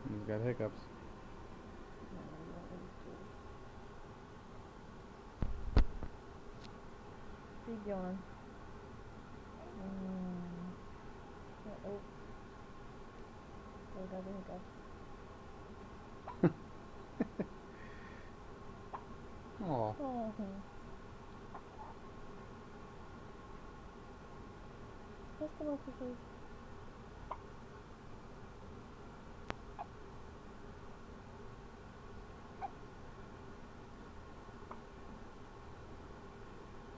He's got hiccups. Keep going. Oh, there goes the hiccups. Oh. Oh. Let's come up with this.